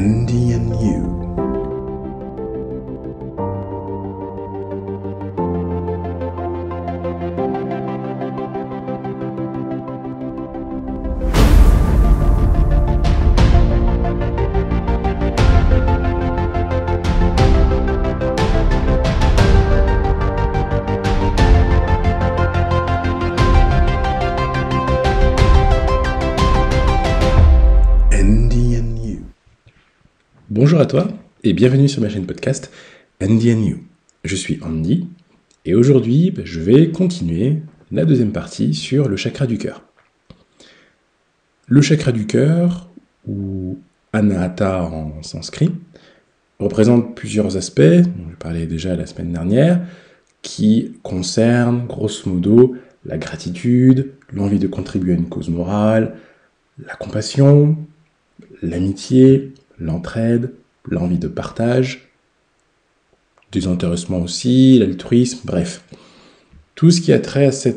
Andy and You. Bonjour à toi et bienvenue sur ma chaîne podcast Andy and You. Je suis Andy et aujourd'hui je vais continuer la deuxième partie sur le chakra du cœur. Le chakra du cœur, ou Anahata en sanskrit, représente plusieurs aspects, dont je parlais déjà la semaine dernière, qui concernent grosso modo la gratitude, l'envie de contribuer à une cause morale, la compassion, l'amitié, l'entraide, l'envie de partage, désintéressement aussi, l'altruisme, bref. Tout ce qui a trait à ce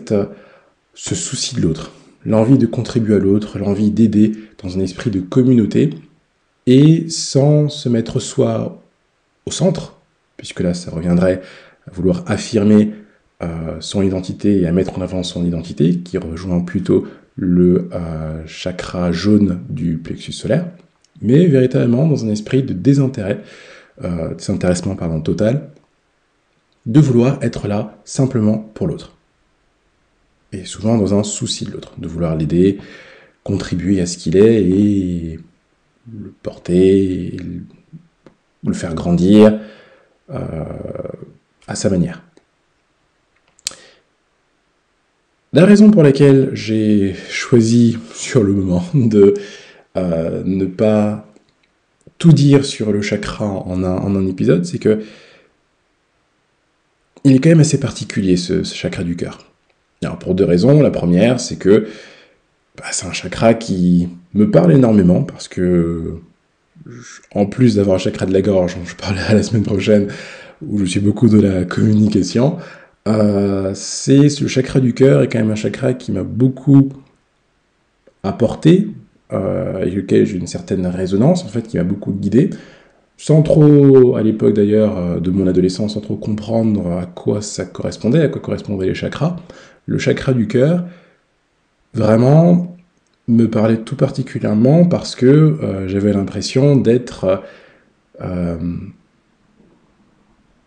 souci de l'autre, l'envie de contribuer à l'autre, l'envie d'aider dans un esprit de communauté, et sans se mettre soi au centre, puisque là ça reviendrait à vouloir affirmer son identité et à mettre en avant son identité, qui rejoint plutôt le chakra jaune du plexus solaire, mais véritablement dans un esprit de désintéressement total, de vouloir être là simplement pour l'autre. Et souvent dans un souci de l'autre, de vouloir l'aider, contribuer à ce qu'il est et le porter, le faire grandir à sa manière. La raison pour laquelle j'ai choisi sur le moment de ne pas tout dire sur le chakra en un épisode, c'est que il est quand même assez particulier ce chakra du cœur. Alors pour deux raisons. La première, c'est que c'est un chakra qui me parle énormément parce que, en plus d'avoir un chakra de la gorge, dont je parlerai la semaine prochaine, où je suis beaucoup de la communication, c'est ce chakra du cœur est quand même un chakra qui m'a beaucoup apporté, avec lequel j'ai une certaine résonance, en fait, qui m'a beaucoup guidé, sans trop, à l'époque d'ailleurs de mon adolescence, sans trop comprendre à quoi ça correspondait, à quoi correspondaient les chakras. Le chakra du cœur, vraiment, me parlait tout particulièrement parce que j'avais l'impression d'être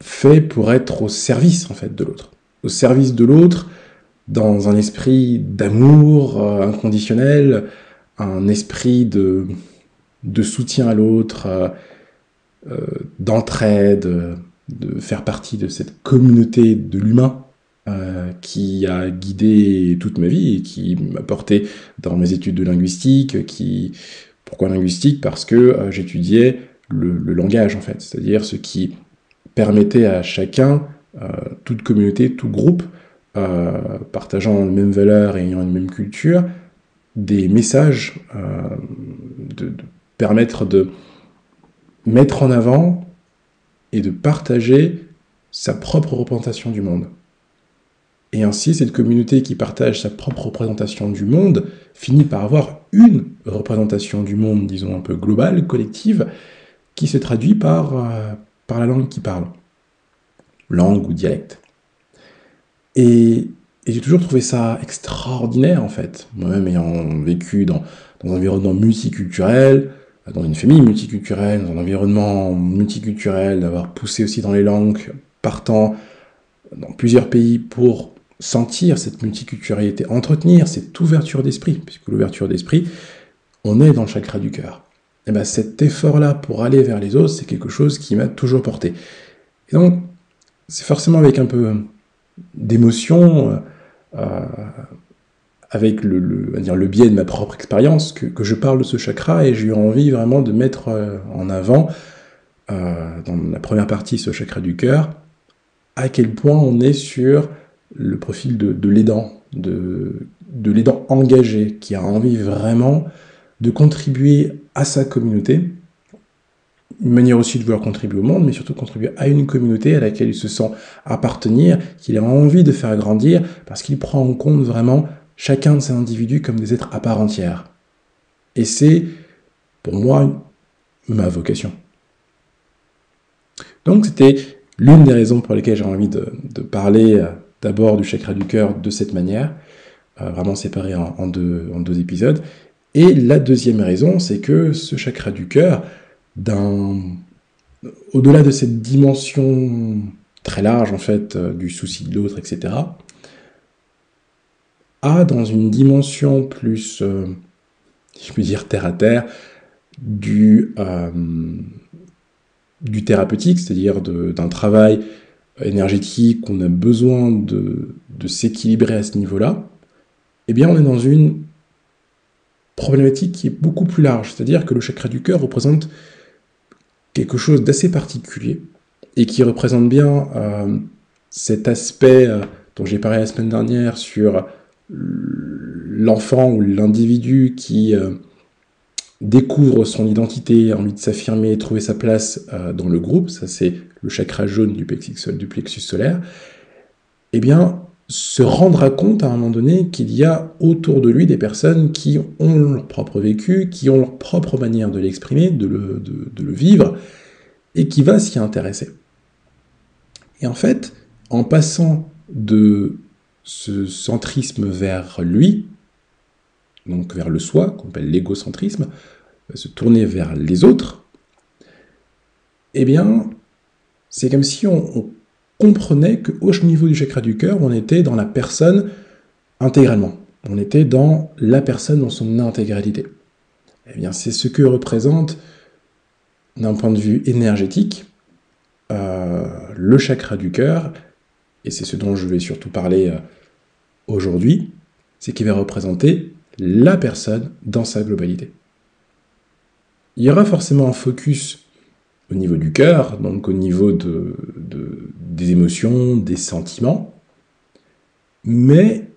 fait pour être au service, en fait, de l'autre. Au service de l'autre, dans un esprit d'amour inconditionnel, un esprit de soutien à l'autre, d'entraide, de faire partie de cette communauté de l'humain qui a guidé toute ma vie et qui m'a porté dans mes études de linguistique. Pourquoi linguistique ? Parce que j'étudiais le langage, en fait, c'est-à-dire ce qui permettait à chacun, toute communauté, tout groupe, partageant les mêmes valeurs et ayant une même culture, des messages, de permettre de mettre en avant et de partager sa propre représentation du monde. Et ainsi, cette communauté qui partage sa propre représentation du monde finit par avoir une représentation du monde, disons un peu globale, collective, qui se traduit par la langue qu'il parle, langue ou dialecte. Et j'ai toujours trouvé ça extraordinaire, en fait. Moi-même ayant vécu dans un environnement multiculturel, dans une famille multiculturelle, dans un environnement multiculturel, d'avoir poussé aussi dans les langues, partant dans plusieurs pays pour sentir cette multiculturalité, entretenir cette ouverture d'esprit, puisque l'ouverture d'esprit, on est dans le chakra du cœur. Et cet effort-là pour aller vers les autres, c'est quelque chose qui m'a toujours porté. Et donc, c'est forcément avec un peu d'émotion, avec le biais de ma propre expérience, que je parle de ce chakra, et j'ai eu envie vraiment de mettre en avant, dans la première partie, ce chakra du cœur, à quel point on est sur le profil de l'aidant, de l'aidant engagé, qui a envie vraiment de contribuer à sa communauté, une manière aussi de vouloir contribuer au monde, mais surtout contribuer à une communauté à laquelle il se sent appartenir, qu'il a envie de faire grandir, parce qu'il prend en compte vraiment chacun de ces individus comme des êtres à part entière. Et c'est, pour moi, ma vocation. Donc c'était l'une des raisons pour lesquelles j'ai envie de parler d'abord du chakra du cœur de cette manière, vraiment séparé en deux épisodes. Et la deuxième raison, c'est que ce chakra du cœur, au-delà de cette dimension très large en fait du souci de l'autre, etc., a dans une dimension plus, si je puis dire, terre à terre, du thérapeutique, c'est-à-dire d'un travail énergétique, on a besoin de s'équilibrer à ce niveau-là, eh bien on est dans une problématique qui est beaucoup plus large, c'est-à-dire que le chakra du cœur représente quelque chose d'assez particulier et qui représente bien cet aspect dont j'ai parlé la semaine dernière sur l'enfant ou l'individu qui découvre son identité, a envie de s'affirmer, trouver sa place dans le groupe, ça c'est le chakra jaune du plexus solaire, eh bien, se rendre compte à un moment donné qu'il y a autour de lui des personnes qui ont leur propre vécu, qui ont leur propre manière de l'exprimer, de le vivre, et qui va s'y intéresser. Et en fait, en passant de ce centrisme vers lui, donc vers le soi, qu'on appelle l'égocentrisme, se tourner vers les autres, eh bien, c'est comme si on comprenait qu'au niveau du chakra du cœur, on était dans la personne intégralement. On était dans la personne dans son intégralité. Eh bien, c'est ce que représente, d'un point de vue énergétique, le chakra du cœur, et c'est ce dont je vais surtout parler aujourd'hui, c'est qu'il va représenter la personne dans sa globalité. Il y aura forcément un focus au niveau du cœur, donc au niveau des émotions, des sentiments, mais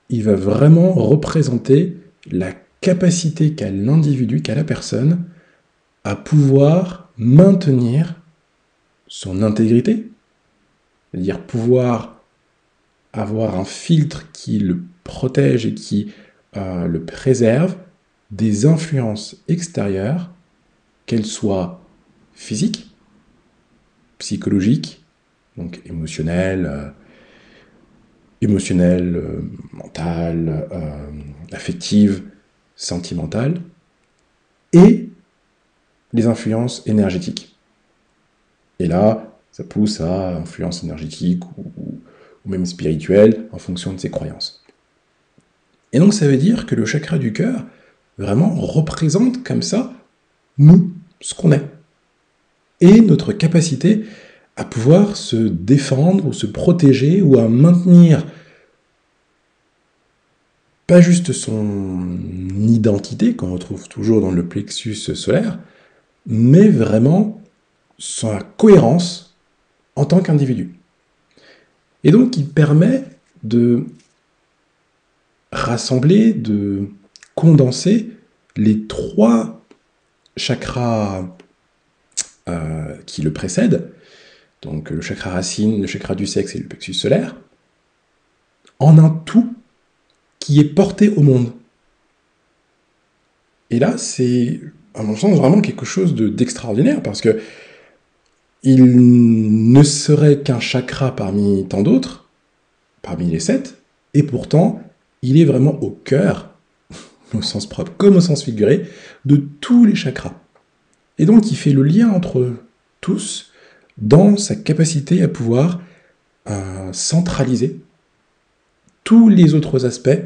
il va vraiment représenter la capacité qu'a l'individu, qu'a la personne, à pouvoir maintenir son intégrité, c'est-à-dire pouvoir avoir un filtre qui le protège et qui le préserve des influences extérieures, qu'elles soient physiques, psychologiques, donc émotionnelles, mentales, affectives, sentimentales, et les influences énergétiques. Et là, ça pousse à influence énergétique ou même spirituelle en fonction de ses croyances. Et donc ça veut dire que le chakra du cœur vraiment représente comme ça nous, ce qu'on est. Et notre capacité à pouvoir se défendre ou se protéger ou à maintenir pas juste son identité, qu'on retrouve toujours dans le plexus solaire, mais vraiment sa cohérence en tant qu'individu. Et donc il permet de rassembler, de condenser les trois chakras qui le précèdent, donc le chakra racine, le chakra du sexe et le plexus solaire, en un tout qui est porté au monde. Et là, c'est, à mon sens, vraiment quelque chose d'extraordinaire, parce que il ne serait qu'un chakra parmi tant d'autres, parmi les 7, et pourtant, il est vraiment au cœur, au sens propre comme au sens figuré, de tous les chakras. Et donc, il fait le lien entre tous dans sa capacité à pouvoir centraliser tous les autres aspects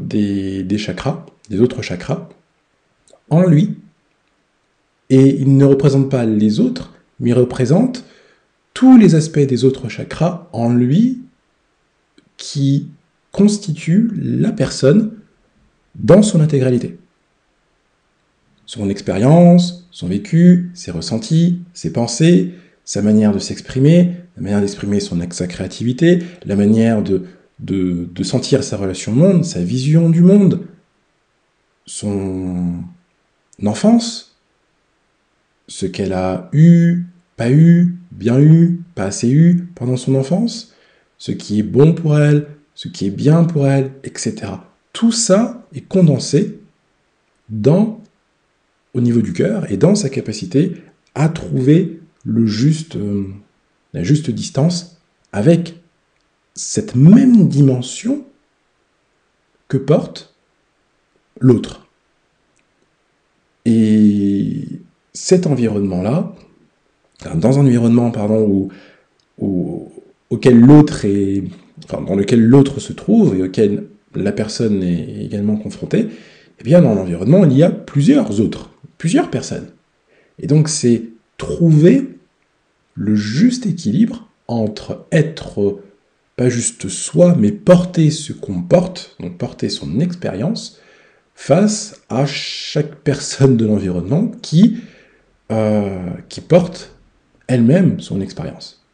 des chakras, des autres chakras, en lui. Et il ne représente pas les autres, mais il représente tous les aspects des autres chakras en lui qui constituent la personne dans son intégralité. Son expérience, son vécu, ses ressentis, ses pensées, sa manière de s'exprimer, la manière d'exprimer sa créativité, la manière de sentir sa relation au monde, sa vision du monde, son enfance, ce qu'elle a eu, bien pas assez eu pendant son enfance, ce qui est bon pour elle, ce qui est bien pour elle, etc. Tout ça est condensé dans au niveau du cœur et dans sa capacité à trouver la juste distance avec cette même dimension que porte l'autre. Et cet environnement-là, dans un environnement auquel l'autre est, enfin, dans lequel l'autre se trouve et auquel la personne est également confrontée, eh bien dans l'environnement, il y a plusieurs personnes. Et donc c'est trouver le juste équilibre entre être pas juste soi, mais porter ce qu'on porte, donc porter son expérience, face à chaque personne de l'environnement qui porte elle-même son expérience.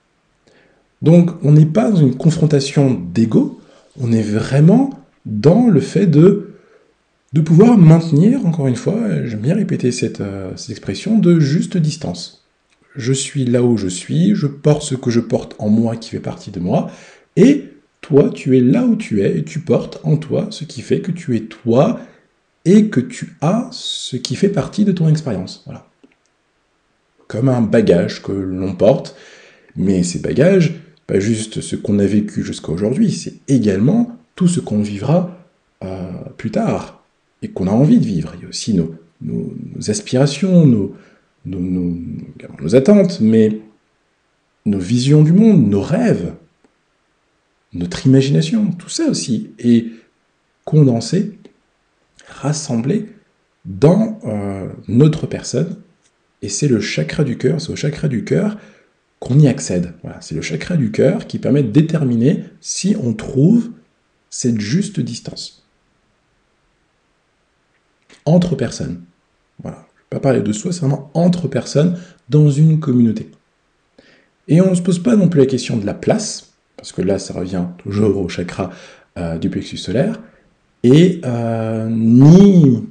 Donc on n'est pas dans une confrontation d'ego, on est vraiment dans le fait de pouvoir maintenir, encore une fois, j'aime bien répéter cette expression, de juste distance. Je suis là où je suis, je porte ce que je porte en moi qui fait partie de moi, et toi, tu es là où tu es, et tu portes en toi ce qui fait que tu es toi, et que tu as ce qui fait partie de ton expérience. Voilà. Comme un bagage que l'on porte, mais ces bagages, pas juste ce qu'on a vécu jusqu'à aujourd'hui, c'est également tout ce qu'on vivra plus tard, et qu'on a envie de vivre. Il y a aussi nos aspirations, nos attentes, mais nos visions du monde, nos rêves, notre imagination, tout ça aussi est condensé, rassemblé dans notre personne, et c'est le chakra du cœur, c'est au chakra du cœur qu'on y accède. Voilà, c'est le chakra du cœur qui permet de déterminer si on trouve cette juste distance entre personnes. Voilà. Je ne vais pas parler de soi, c'est vraiment entre personnes dans une communauté. Et on ne se pose pas non plus la question de la place, parce que là, ça revient toujours au chakra du plexus solaire, et ni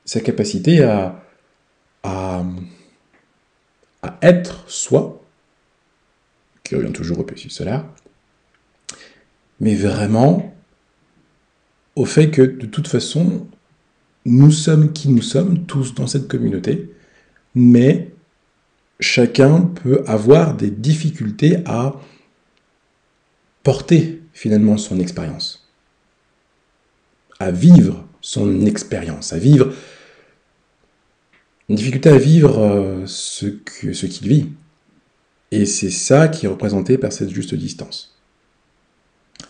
sa capacité à être soi, qui revient toujours au plexus solaire, mais vraiment au fait que, de toute façon, nous sommes qui nous sommes, tous dans cette communauté, mais chacun peut avoir des difficultés à porter finalement son expérience, à vivre son expérience, une difficulté à vivre ce qu'il vit. Et c'est ça qui est représenté par cette juste distance.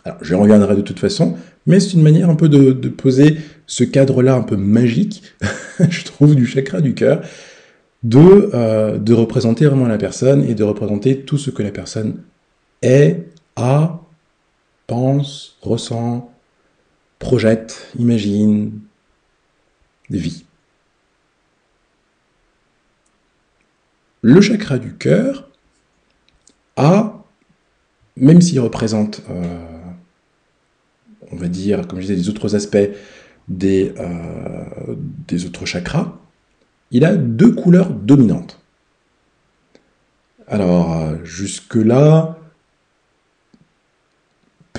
Alors, je reviendrai de toute façon, mais c'est une manière un peu de poser ce cadre-là un peu magique, je trouve, du chakra du cœur, de représenter vraiment la personne et de représenter tout ce que la personne est, a, pense, ressent, projette, imagine, vit. Le chakra du cœur a, même s'il représente, on va dire, comme je disais, des autres aspects des autres chakras, il a 2 couleurs dominantes. Alors, jusque-là,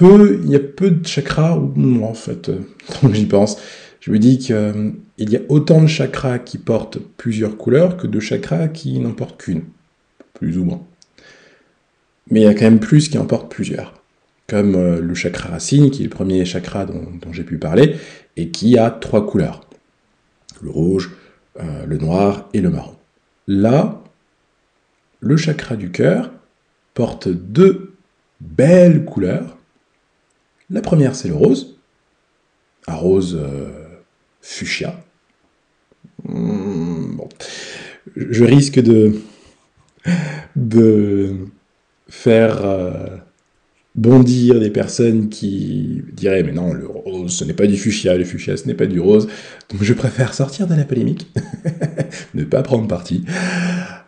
il y a peu de chakras, ou en fait, quand j'y pense, je me dis qu'il y a autant de chakras qui portent plusieurs couleurs que de chakras qui n'en portent qu'une, plus ou moins. Mais il y a quand même plus qui en portent plusieurs, comme le chakra racine, qui est le premier chakra dont j'ai pu parler, et qui a 3 couleurs, le rouge, le noir et le marron. Là, le chakra du cœur porte 2 belles couleurs. La première, c'est le rose, un rose fuchsia. Bon. Je risque de faire bondir des personnes qui diraient « Mais non, le rose, ce n'est pas du fuchsia, le fuchsia, ce n'est pas du rose. » Donc je préfère sortir de la polémique, ne pas prendre parti,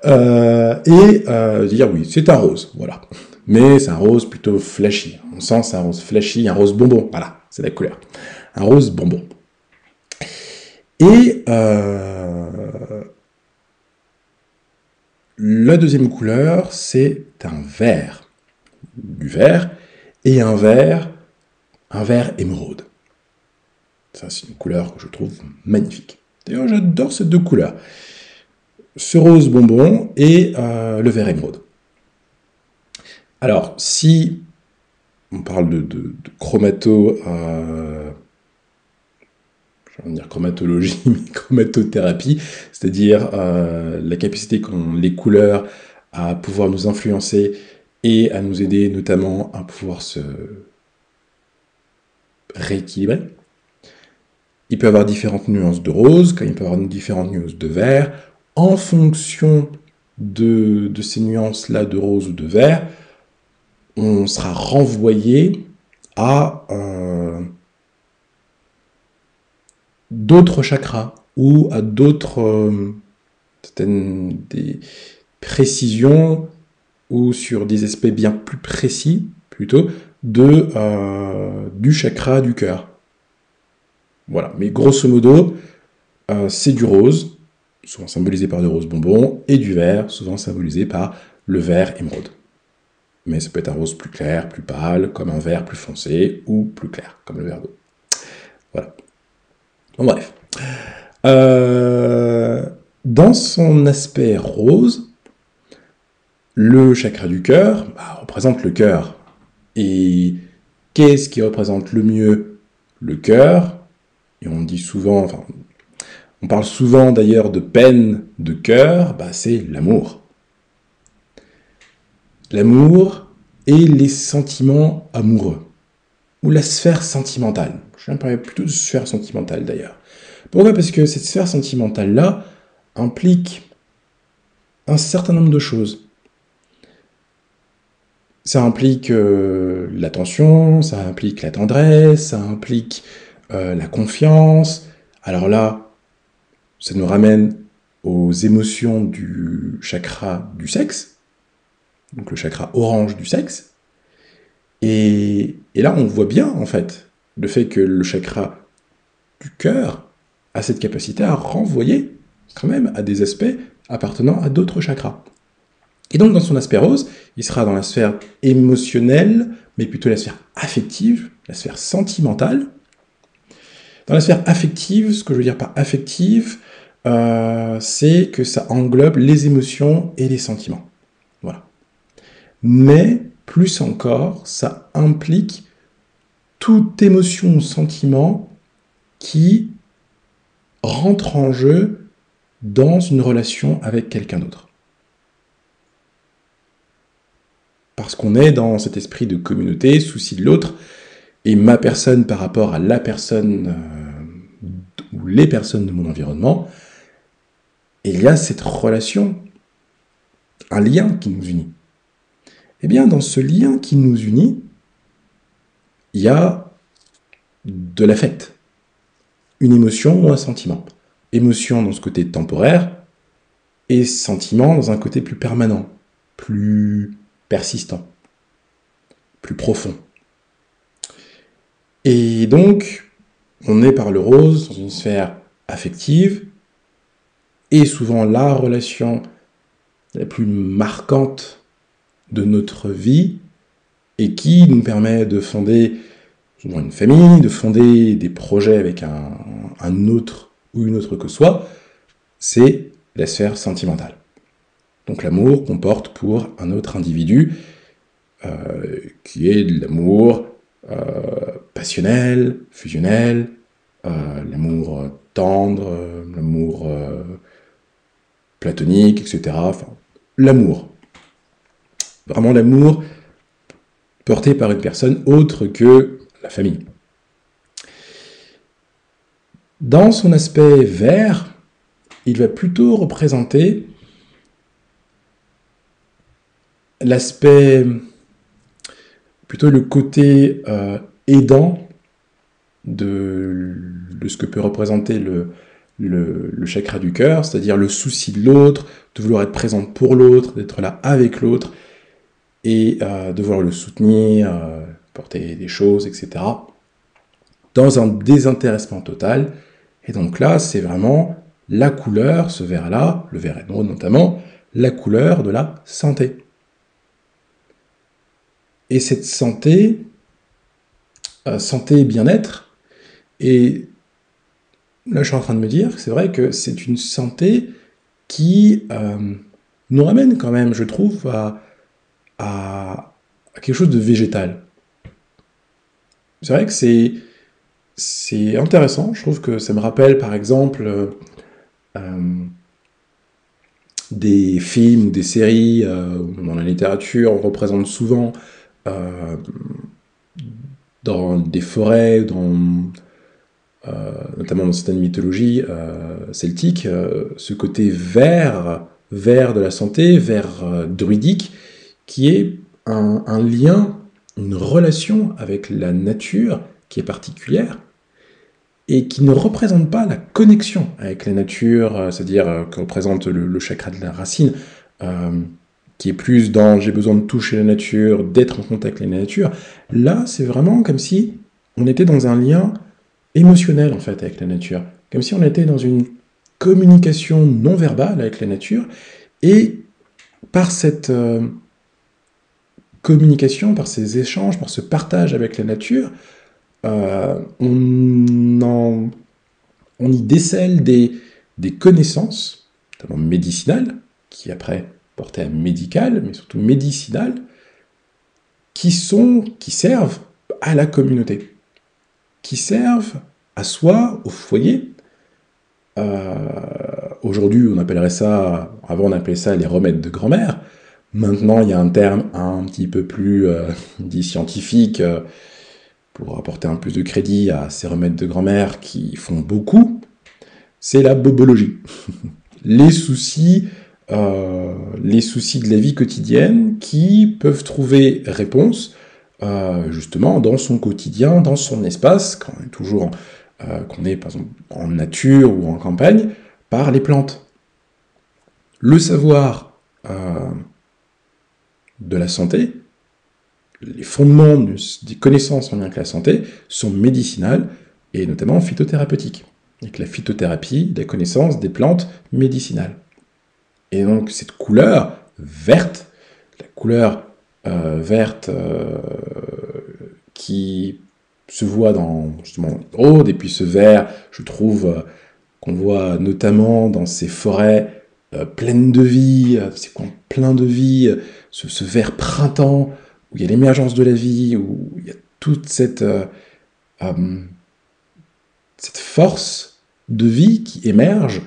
et dire « Oui, c'est un rose, voilà. » Mais c'est un rose plutôt flashy. On sent c'est un rose flashy, un rose bonbon. Voilà, c'est la couleur. Un rose bonbon. Et la deuxième couleur, c'est un vert. Du vert, et un vert émeraude. Ça, c'est une couleur que je trouve magnifique. D'ailleurs, j'adore ces deux couleurs. Ce rose bonbon et le vert émeraude. Alors, si on parle de je vais dire chromatologie, mais chromatothérapie, c'est-à-dire la capacité qu'ont les couleurs à pouvoir nous influencer et à nous aider notamment à pouvoir se rééquilibrer. Il peut y avoir différentes nuances de rose, comme il peut y avoir différentes nuances de vert. En fonction de ces nuances-là de rose ou de vert, on sera renvoyé à d'autres chakras ou à d'autres des précisions ou sur des aspects bien plus précis plutôt du chakra du cœur. Voilà, mais grosso modo, c'est du rose, souvent symbolisé par des roses bonbons, et du vert, souvent symbolisé par le vert émeraude. Mais ça peut être un rose plus clair, plus pâle, comme un vert plus foncé, ou plus clair, comme le vert d'eau. Voilà. Bon, bref. Dans son aspect rose, le chakra du cœur représente le cœur. Et qu'est-ce qui représente le mieux le cœur? Et on dit souvent, enfin, on parle souvent d'ailleurs de peine de cœur, c'est l'amour. L'amour et les sentiments amoureux, ou la sphère sentimentale. Je vais parler plutôt de sphère sentimentale d'ailleurs. Pourquoi? Parce que cette sphère sentimentale-là implique un certain nombre de choses. Ça implique l'attention, ça implique la tendresse, ça implique la confiance. Alors là, ça nous ramène aux émotions du chakra du sexe, donc le chakra orange du sexe. Et là, on voit bien, en fait, le fait que le chakra du cœur a cette capacité à renvoyer quand même à des aspects appartenant à d'autres chakras. Et donc, dans son aspect rose, il sera dans la sphère émotionnelle, mais plutôt la sphère affective, la sphère sentimentale. Dans la sphère affective, ce que je veux dire par affective, c'est que ça englobe les émotions et les sentiments. Voilà. Mais, plus encore, ça implique toute émotion ou sentiment qui rentre en jeu dans une relation avec quelqu'un d'autre. Parce qu'on est dans cet esprit de communauté, souci de l'autre, et ma personne par rapport à la personne ou les personnes de mon environnement, et il y a cette relation, un lien qui nous unit. Eh bien, dans ce lien qui nous unit, il y a de l'affect, une émotion ou un sentiment. Émotion dans ce côté temporaire, et sentiment dans un côté plus permanent, plus persistant, plus profond. Et donc, on est par le rose dans une sphère affective, et souvent la relation la plus marquante de notre vie, et qui nous permet de fonder souvent une famille, de fonder des projets avec un autre ou une autre que soi, c'est la sphère sentimentale. Donc l'amour qu'on porte pour un autre individu, qui est de l'amour passionnel, fusionnel, l'amour tendre, l'amour platonique, etc. Enfin, l'amour. Vraiment l'amour porté par une personne autre que la famille. Dans son aspect vert, il va plutôt représenter l'aspect, plutôt le côté aidant de ce que peut représenter le chakra du cœur, c'est-à-dire le souci de l'autre, de vouloir être présent pour l'autre, d'être là avec l'autre, et de vouloir le soutenir, porter des choses, etc. Dans un désintéressement total. Et donc là, c'est vraiment la couleur, ce vert-là, le vert émeraude notamment, la couleur de la santé. Et cette santé et bien-être, est là je suis en train de me dire que c'est vrai que c'est une santé qui nous ramène quand même, je trouve, à quelque chose de végétal. C'est vrai que c'est intéressant, je trouve que ça me rappelle par exemple euh, des films ou des séries dans la littérature, on représente souvent euh, dans des forêts, notamment dans certaines mythologies celtiques, ce côté vert, vert de la santé, vert druidique, qui est un lien, une relation avec la nature qui est particulière et qui ne représente pas la connexion avec la nature, c'est-à-dire que représente le chakra de la racine, euh, qui est plus dans j'ai besoin de toucher la nature, d'être en contact avec la nature. Là, c'est vraiment comme si on était dans un lien émotionnel en fait avec la nature, comme si on était dans une communication non verbale avec la nature, et par cette communication, par ces échanges, par ce partage avec la nature, on y décèle des connaissances, notamment médicinales, qui après portées à médical, mais surtout médicinales, qui servent à la communauté, qui servent à soi, au foyer. Aujourd'hui, on appellerait ça, avant on appelait ça les remèdes de grand-mère. Maintenant, il y a un terme un petit peu plus dit scientifique pour apporter un peu de crédit à ces remèdes de grand-mère qui font beaucoup. C'est la bobologie. Les soucis, les soucis de la vie quotidienne qui peuvent trouver réponse justement dans son quotidien, dans son espace, quand on est toujours qu'on est par exemple en nature ou en campagne, par les plantes. Le savoir de la santé, les fondements des connaissances en lien avec la santé sont médicinales et notamment phytothérapeutiques. Avec la phytothérapie, des connaissances des plantes médicinales. Et donc cette couleur verte, la couleur verte qui se voit dans justement Aude, et puis ce vert, je trouve qu'on voit notamment dans ces forêts pleines de vie, c'est quoi, plein de vie, ce vert printemps où il y a l'émergence de la vie, où il y a toute cette force de vie qui émerge.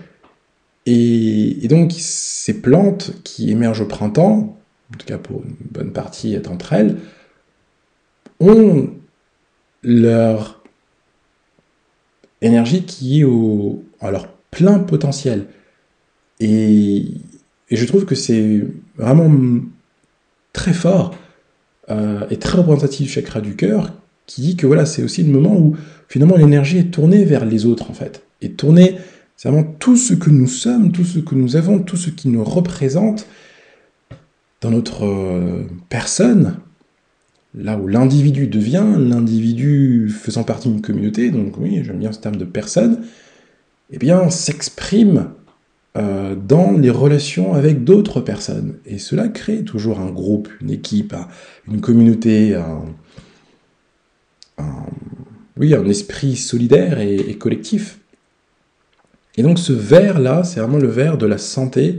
Et donc, ces plantes qui émergent au printemps, en tout cas pour une bonne partie d'entre elles, ont leur énergie qui est à leur plein potentiel. Et, et je trouve que c'est vraiment très fort et très représentatif du chakra du cœur, qui dit que voilà, c'est aussi le moment où finalement l'énergie est tournée vers les autres en fait, et tournée, c'est vraiment tout ce que nous sommes, tout ce que nous avons, tout ce qui nous représente dans notre personne, là où l'individu devient, l'individu faisant partie d'une communauté, donc oui, j'aime bien ce terme de personne, eh bien, s'exprime dans les relations avec d'autres personnes. Et cela crée toujours un groupe, une équipe, une communauté, un esprit solidaire et collectif. Et donc ce vert-là, c'est vraiment le vert de la santé,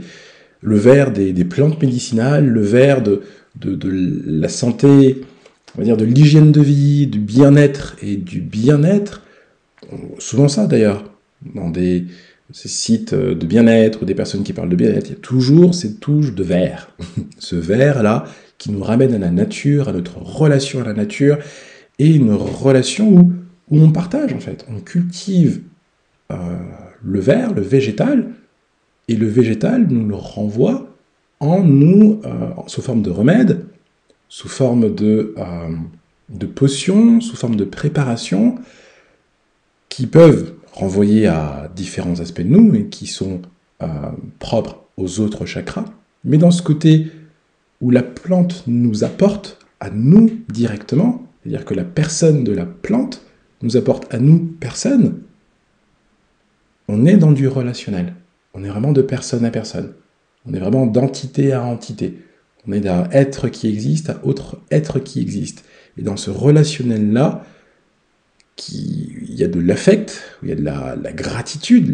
le vert des plantes médicinales, le vert de la santé, on va dire de l'hygiène de vie, du bien-être et du bien-être. Souvent ça d'ailleurs, dans ces sites de bien-être ou des personnes qui parlent de bien-être, il y a toujours cette touche de vert. Ce vert-là qui nous ramène à la nature, à notre relation à la nature, et une relation où on partage en fait, on cultive le vert, le végétal, et le végétal nous le renvoie sous forme de remède, sous forme de potions, sous forme de préparation, qui peuvent renvoyer à différents aspects de nous, et qui sont propres aux autres chakras, mais dans ce côté où la plante nous apporte à nous directement, c'est-à-dire que la personne de la plante nous apporte à nous personne, on est dans du relationnel. On est vraiment de personne à personne. On est vraiment d'entité à entité. On est d'un être qui existe à autre être qui existe. Et dans ce relationnel-là, il y a de l'affect, où il y a de la gratitude,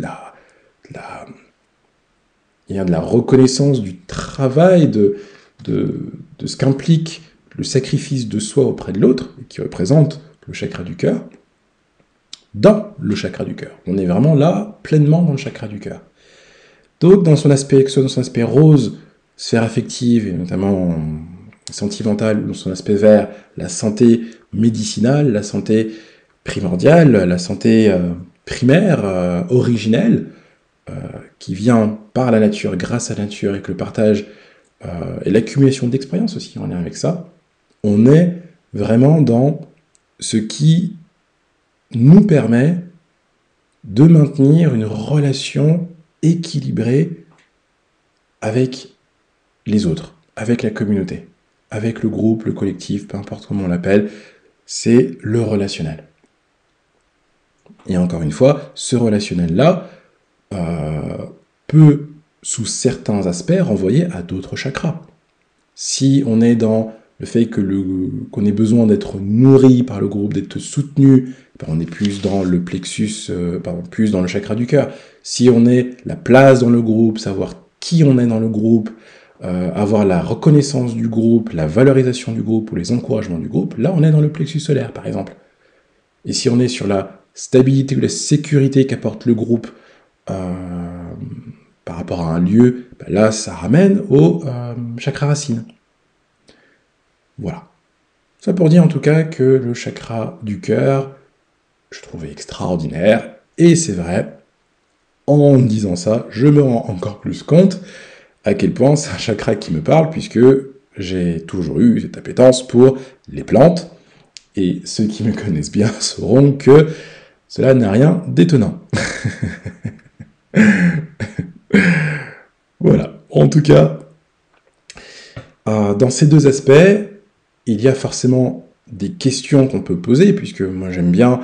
il y a de la reconnaissance du travail, de ce qu'implique le sacrifice de soi auprès de l'autre, et qui représente le chakra du cœur, dans le chakra du cœur. On est vraiment là, pleinement dans le chakra du cœur. Donc, dans son aspect rose, sphère affective, et notamment sentimentale, dans son aspect vert, la santé médicinale, la santé primordiale, la santé primaire, originelle, qui vient par la nature, grâce à la nature, avec le partage et l'accumulation d'expériences aussi en lien avec ça, on est vraiment dans ce qui nous permet de maintenir une relation équilibrée avec les autres, avec la communauté, avec le groupe, le collectif, peu importe comment on l'appelle, c'est le relationnel. Et encore une fois, ce relationnel-là peut, sous certains aspects, renvoyer à d'autres chakras. Si on est dans le fait qu'on ait besoin d'être nourri par le groupe, d'être soutenu, on est plus dans le plexus, plus dans le chakra du cœur. Si on est la place dans le groupe, savoir qui on est dans le groupe, avoir la reconnaissance du groupe, la valorisation du groupe ou les encouragements du groupe, là on est dans le plexus solaire par exemple. Et si on est sur la stabilité ou la sécurité qu'apporte le groupe par rapport à un lieu, là ça ramène au chakra racine. Voilà. Ça pour dire en tout cas que le chakra du cœur, je trouvais extraordinaire, et c'est vrai, en disant ça, je me rends encore plus compte à quel point c'est un chakra qui me parle, puisque j'ai toujours eu cette appétence pour les plantes, et ceux qui me connaissent bien sauront que cela n'a rien d'étonnant. Voilà, en tout cas, dans ces deux aspects, il y a forcément des questions qu'on peut poser, puisque moi j'aime bien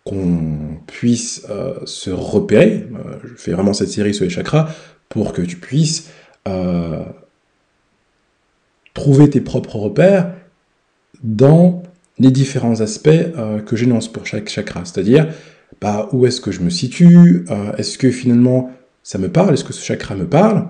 qu'on puisse se repérer. Je fais vraiment cette série sur les chakras pour que tu puisses trouver tes propres repères dans les différents aspects que j'énonce pour chaque chakra. C'est-à-dire, où est-ce que je me situe, est-ce que finalement ça me parle, est-ce que ce chakra me parle?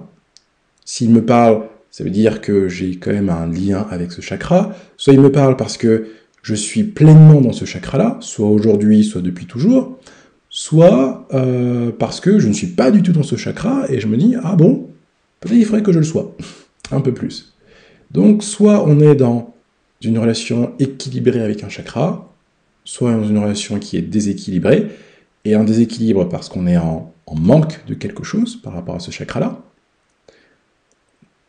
S'il me parle, ça veut dire que j'ai quand même un lien avec ce chakra. Soit il me parle parce que je suis pleinement dans ce chakra-là, soit aujourd'hui, soit depuis toujours, soit parce que je ne suis pas du tout dans ce chakra, et je me dis, ah bon, peut-être il faudrait que je le sois, un peu plus. Donc, soit on est dans une relation équilibrée avec un chakra, soit dans une relation qui est déséquilibrée, et un déséquilibre parce qu'on est en manque de quelque chose par rapport à ce chakra-là,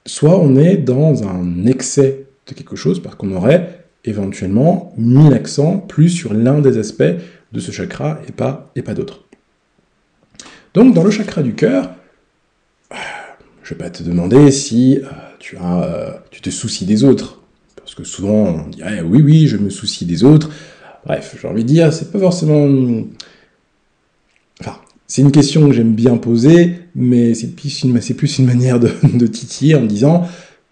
soit on est dans un excès de quelque chose parce qu'on aurait éventuellement mis l'accent plus sur l'un des aspects de ce chakra et pas d'autres. Donc dans le chakra du cœur, je vais pas te demander si tu te soucies des autres, parce que souvent on dirait oui je me soucie des autres. Bref, j'ai envie de dire, c'est pas forcément... Enfin, c'est une question que j'aime bien poser, mais c'est plus une manière de titiller en disant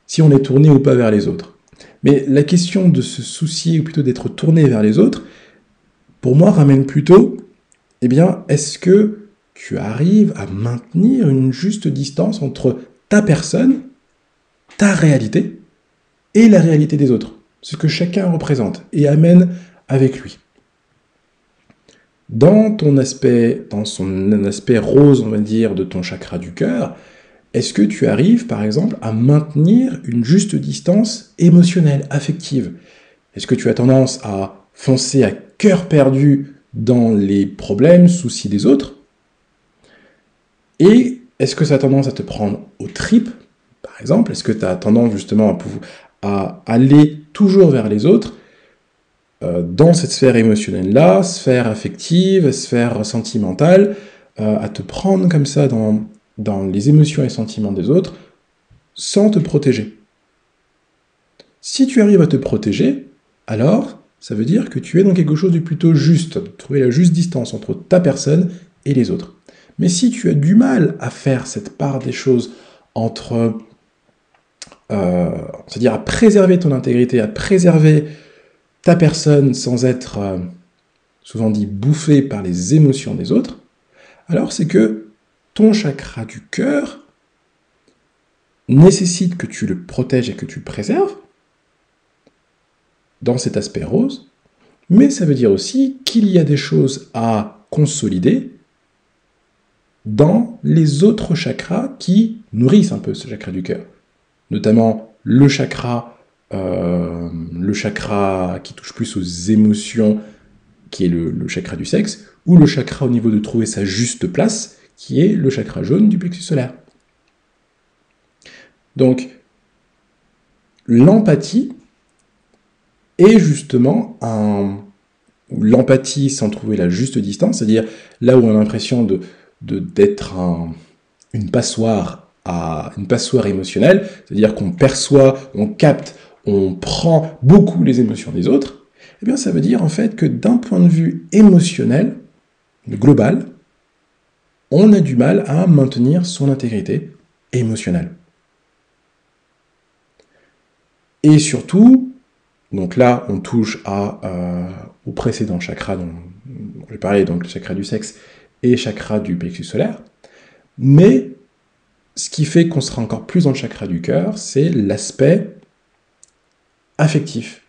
si on est tourné ou pas vers les autres. Mais la question de se soucier, ou plutôt d'être tourné vers les autres, pour moi ramène plutôt, est-ce que tu arrives à maintenir une juste distance entre ta personne, ta réalité, et la réalité des autres, ce que chacun représente et amène avec lui. Dans son aspect rose, on va dire, de ton chakra du cœur, est-ce que tu arrives, par exemple, à maintenir une juste distance émotionnelle, affective? Est-ce que tu as tendance à foncer à cœur perdu dans les problèmes, soucis des autres? Et est-ce que ça a tendance à te prendre aux tripes, par exemple? Est-ce que tu as tendance justement à aller toujours vers les autres dans cette sphère émotionnelle-là, sphère affective, sphère sentimentale, à te prendre comme ça dans les émotions et sentiments des autres, sans te protéger? Si tu arrives à te protéger, alors ça veut dire que tu es dans quelque chose de plutôt juste, de trouver la juste distance entre ta personne et les autres. Mais si tu as du mal à faire cette part des choses entre... c'est-à-dire à préserver ton intégrité, à préserver ta personne sans être, souvent dit, bouffée par les émotions des autres, alors c'est que ton chakra du cœur nécessite que tu le protèges et que tu le préserves dans cet aspect rose, mais ça veut dire aussi qu'il y a des choses à consolider dans les autres chakras qui nourrissent un peu ce chakra du cœur, notamment le chakra qui touche plus aux émotions, qui est le chakra du sexe, ou le chakra au niveau de trouver sa juste place, qui est le chakra jaune du plexus solaire. Donc, l'empathie est justement l'empathie sans trouver la juste distance, c'est-à-dire là où on a l'impression d'être une passoire émotionnelle, c'est-à-dire qu'on perçoit, on capte, on prend beaucoup les émotions des autres, eh bien ça veut dire en fait que d'un point de vue émotionnel, global, on a du mal à maintenir son intégrité émotionnelle. Et surtout, donc là on touche au précédent chakra dont je parlais, donc le chakra du sexe et chakra du plexus solaire, mais ce qui fait qu'on sera encore plus dans le chakra du cœur, c'est l'aspect affectif.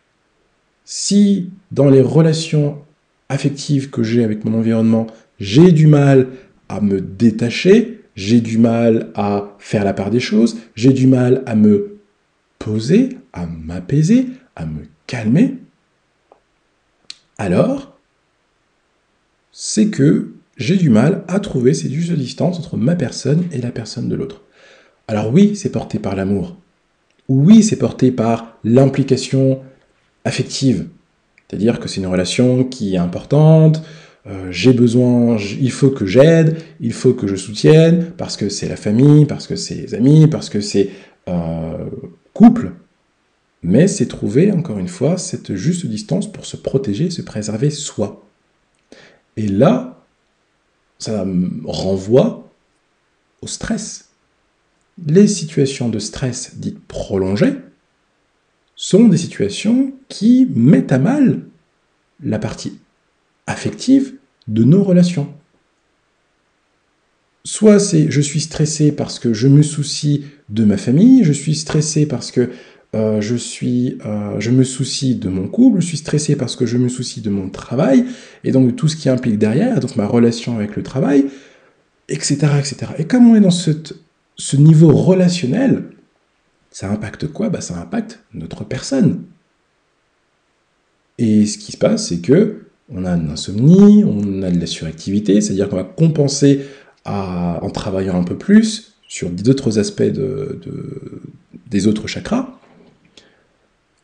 Si dans les relations affectives que j'ai avec mon environnement, j'ai du mal à me détacher, j'ai du mal à faire la part des choses, j'ai du mal à me poser, à m'apaiser, à me calmer, alors c'est que j'ai du mal à trouver cette juste distance entre ma personne et la personne de l'autre. Alors oui, c'est porté par l'amour. Oui, c'est porté par l'implication affective. C'est-à-dire que c'est une relation qui est importante, j'ai besoin, il faut que j'aide, il faut que je soutienne, parce que c'est la famille, parce que c'est les amis, parce que c'est couple. Mais c'est trouver, encore une fois, cette juste distance pour se protéger, se préserver soi. Et là, ça me renvoie au stress. Les situations de stress dites prolongées sont des situations qui mettent à mal la partie affective de nos relations. Soit c'est je suis stressé parce que je me soucie de ma famille, je suis stressé parce que je me soucie de mon couple, je suis stressé parce que je me soucie de mon travail, et donc de tout ce qui implique derrière, donc ma relation avec le travail, etc. etc. Et comme on est dans ce niveau relationnel, ça impacte quoi ? Ça impacte notre personne. Et ce qui se passe, c'est que on a de l'insomnie, on a de la suractivité, c'est-à-dire qu'on va compenser en travaillant un peu plus sur d'autres aspects des autres chakras.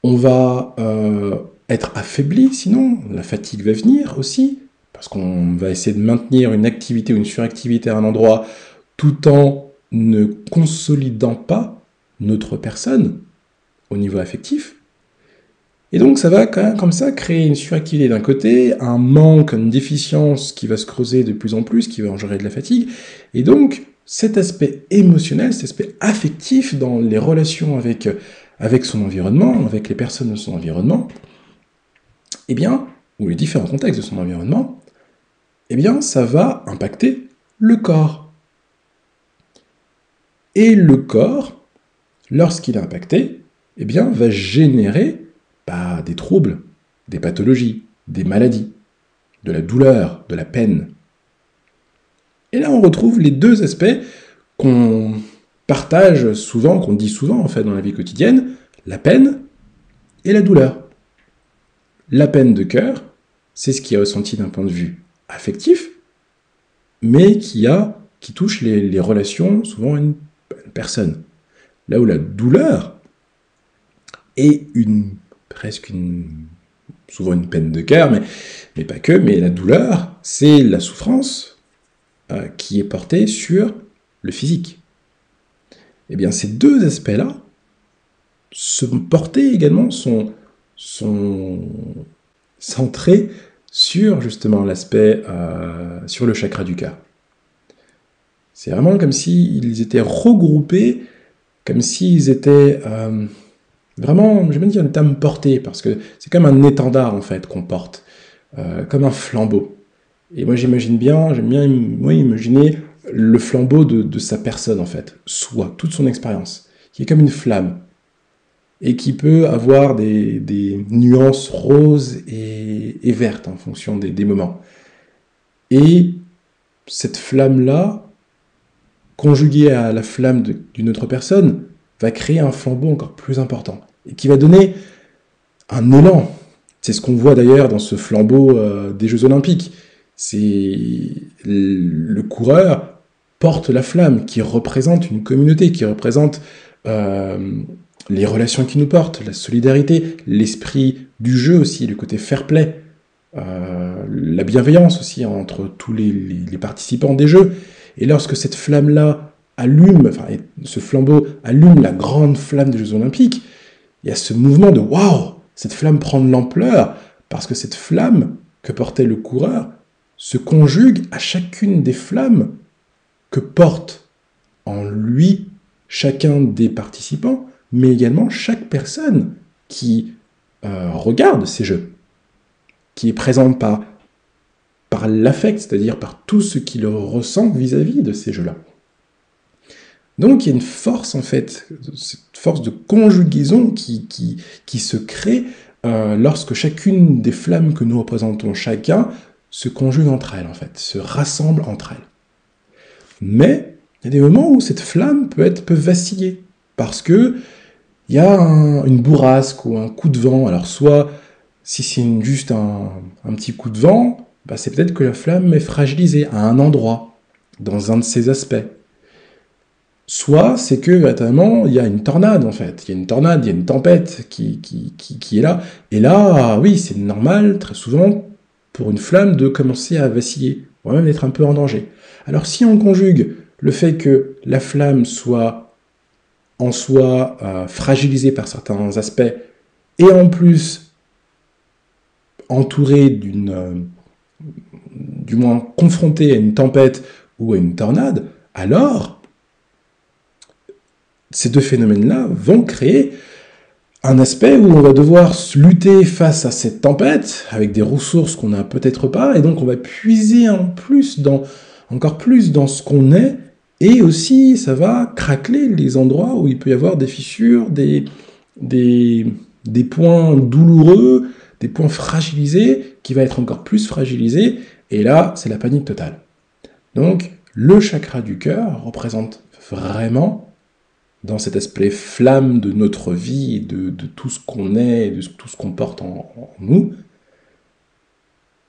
On va être affaibli, sinon la fatigue va venir aussi, parce qu'on va essayer de maintenir une activité ou une suractivité à un endroit tout en ne consolidant pas notre personne au niveau affectif. Et donc ça va quand même comme ça créer une suractivité d'un côté, un manque, une déficience qui va se creuser de plus en plus, qui va engendrer de la fatigue. Et donc cet aspect émotionnel, cet aspect affectif dans les relations avec son environnement, avec les personnes de son environnement, eh bien, ou les différents contextes de son environnement, eh bien ça va impacter le corps. Et le corps, lorsqu'il est impacté, eh bien va générer des troubles, des pathologies, des maladies, de la douleur, de la peine. Et là, on retrouve les deux aspects qu'on partage souvent, qu'on dit souvent en fait dans la vie quotidienne, la peine et la douleur. La peine de cœur, c'est ce qui est ressenti d'un point de vue affectif, mais qui touche les relations, souvent une personne. Là où la douleur est souvent une peine de cœur, mais pas que, mais la douleur, c'est la souffrance qui est portée sur le physique. Eh bien, ces deux aspects-là sont portés également, sont centrés sur justement l'aspect, sur le chakra du cœur. C'est vraiment comme s'ils étaient regroupés, comme s'ils étaient Vraiment, j'aime bien dire le terme porter, parce que c'est comme un étendard, en fait, qu'on porte, comme un flambeau. Et moi, j'aime bien moi, imaginer le flambeau de sa personne, en fait, soi, toute son expérience, qui est comme une flamme, et qui peut avoir des nuances roses et vertes en fonction des moments. Et cette flamme-là, conjuguée à la flamme d'une autre personne, va créer un flambeau encore plus important, et qui va donner un élan. C'est ce qu'on voit d'ailleurs dans ce flambeau des Jeux Olympiques. C'est le coureur porte la flamme qui représente une communauté, qui représente euh, les relations qui nous portent, la solidarité, l'esprit du jeu aussi, le côté fair play, la bienveillance aussi entre tous les participants des jeux. Et lorsque cette flamme-là allume, enfin ce flambeau allume la grande flamme des Jeux Olympiques, il y a ce mouvement de waouh, cette flamme prend de l'ampleur parce que cette flamme que portait le coureur se conjugue à chacune des flammes que porte en lui chacun des participants, mais également chaque personne qui regarde ces jeux, qui est présente par l'affect, c'est-à-dire par tout ce qu'il ressent vis-à-vis de ces jeux-là. Donc il y a une force, en fait, cette force de conjugaison qui se crée lorsque chacune des flammes que nous représentons chacun se conjugue entre elles, en fait, se rassemble entre elles. Mais il y a des moments où cette flamme peut vaciller, parce que il y a une bourrasque ou un coup de vent. Alors soit, si c'est juste un petit coup de vent, bah c'est peut-être que la flamme est fragilisée à un endroit, dans un de ses aspects. Soit c'est que véritablement il y a une tornade en fait, il y a une tornade, il y a une tempête qui est là, et là, oui, c'est normal, très souvent, pour une flamme de commencer à vaciller, voire même d'être un peu en danger. Alors si on conjugue le fait que la flamme soit en soi fragilisée par certains aspects, et en plus entourée du moins confrontée à une tempête ou à une tornade, alors ces deux phénomènes-là vont créer un aspect où on va devoir lutter face à cette tempête avec des ressources qu'on n'a peut-être pas, et donc on va puiser encore plus dans ce qu'on est, et aussi ça va craqueler les endroits où il peut y avoir des fissures, des points douloureux, des points fragilisés, qui va être encore plus fragilisés, et là c'est la panique totale. Donc le chakra du cœur représente vraiment, dans cet aspect flamme de notre vie, de tout ce qu'on est, de tout ce qu'on porte en nous,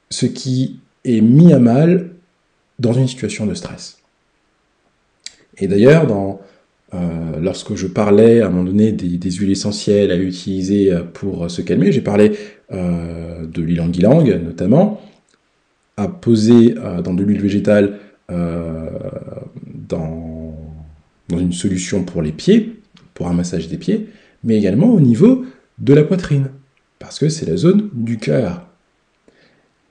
ce qui est mis à mal dans une situation de stress. Et d'ailleurs, lorsque je parlais à un moment donné des huiles essentielles à utiliser pour se calmer, j'ai parlé de l'ylang-ylang notamment, à poser dans de l'huile végétale dans une solution pour les pieds, pour un massage des pieds, mais également au niveau de la poitrine, parce que c'est la zone du cœur.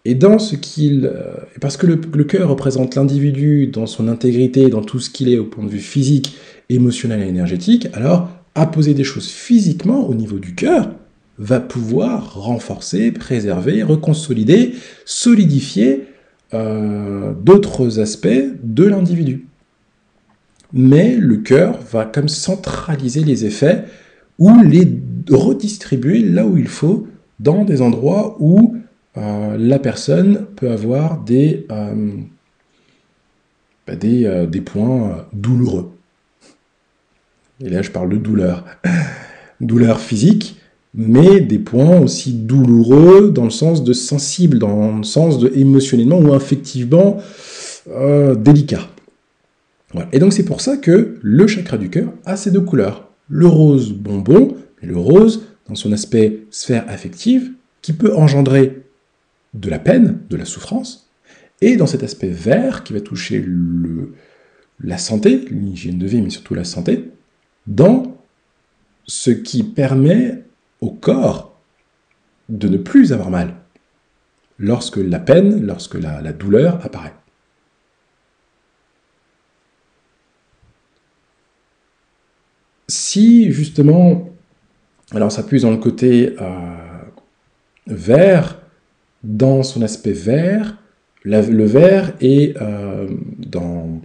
Et parce que le cœur représente l'individu dans son intégrité, dans tout ce qu'il est au point de vue physique, émotionnel et énergétique, alors apposer des choses physiquement au niveau du cœur va pouvoir renforcer, préserver, reconsolider, solidifier d'autres aspects de l'individu. Mais le cœur va comme centraliser les effets ou les redistribuer là où il faut, dans des endroits où la personne peut avoir des points douloureux. Et là, je parle de douleur. Douleur physique, mais des points aussi douloureux dans le sens de sensible, dans le sens de émotionnellement ou affectivement délicat. Voilà. Et donc c'est pour ça que le chakra du cœur a ces deux couleurs. Le rose bonbon, et le rose dans son aspect sphère affective, qui peut engendrer de la peine, de la souffrance, et dans cet aspect vert qui va toucher la santé, l'hygiène de vie, mais surtout la santé, dans ce qui permet au corps de ne plus avoir mal lorsque la peine, lorsque la douleur apparaît. Si justement Alors ça plus dans le côté vert, dans son aspect vert, le vert est dans,